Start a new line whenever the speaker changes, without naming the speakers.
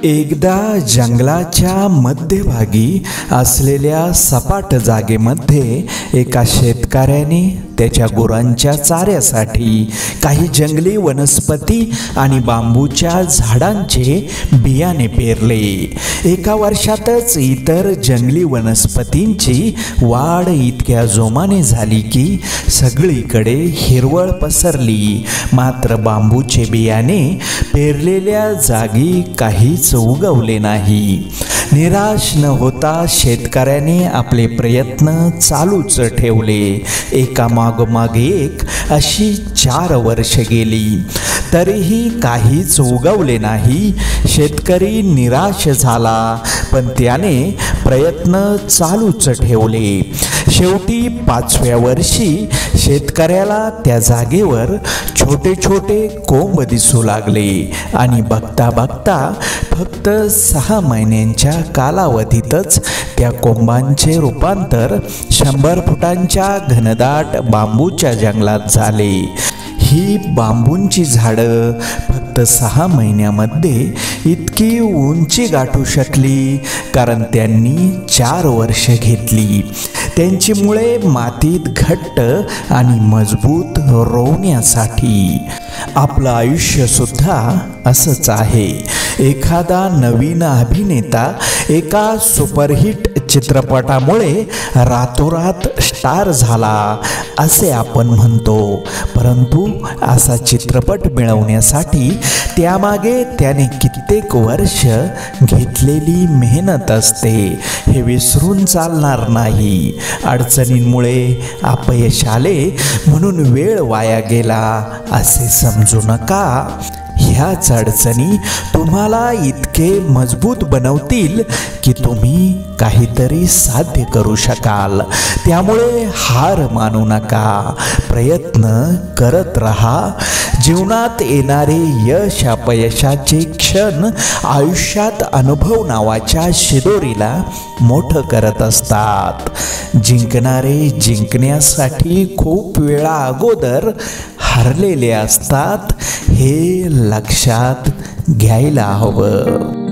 एकदा जंगलाच्या मध्यभागी असलेल्या सपाट जागेमध्ये एका शेतकऱ्याने त्याच्या गुरांच्या चाऱ्यासाठी काही जंगली वनस्पती आणि बांबूच्या झाडांचे बियाणे पेरले। एका वर्षातच इतर जंगली वनस्पतींची वाढ इतक्या जोमाने झाली की सगळीकडे हिरवळ पसरली। मात्र बांबूचे बियाणे पेरलेल्या जागी काहीच उगवले नाही। निराश न होता शेतकऱ्याने आपले प्रयत्न चालूच ठेवले। एका मागोमाग एक अशी 4 वर्षे गेली, तरीही काहीच उगवले नाही। शेतकरी निराश झाला, पण त्याने प्रयत्न चालूच ठेवले। शेवटी 5व्या वर्षी शेतकऱ्याला त्या जागेवर छोटे छोटे कोंब दिसू लागले आणि बघता बघता फक्त 6 महिन्यांच्या कालावधीतच त्या कोंबांचे रूपांतर 100 फुटांच्या घनदाट बांबूच्या जंगलात झाले। ही बांबूंची झाडं फक्त 6 महिन्यामध्ये इतकी उंची गाठू शकली कारण त्यांनी 4 वर्षे घेतली त्यांची मुळे मातीत घट्ट आणि मजबूत रोवण्यासाठी। आपलं आयुष्य सुद्धा असंच आहे। एखादा नवीन अभिनेता एका सुपरहिट चित्रपटामुळे रातोरात स्टार झाला असे आपण म्हणतो, परंतु असा चित्रपट मिळवण्यासाठी त्यामागे त्याने कित्येक वर्ष घेतलेली मेहनत असते, हे विसरून चालणार नाही। अडचणींमुळे अपयश आले म्हणून वेळ वाया गेला असे समजू नका। ह्याच अडचणी तुम्हाला इतके मजबूत बनवतील की तुम्ही काहीतरी साध्य करू शकाल। त्यामुळे हार मानू नका, प्रयत्न करत राहा। जीवनात येणारे यश अपयशाचे क्षण आयुष्यात अनुभव नावाच्या शिदोरीला मोठं करत असतात। जिंकणारे जिंकण्यासाठी खूप वेळा अगोदर हरलेले असतात, हे लक्षात घ्यायला हवं।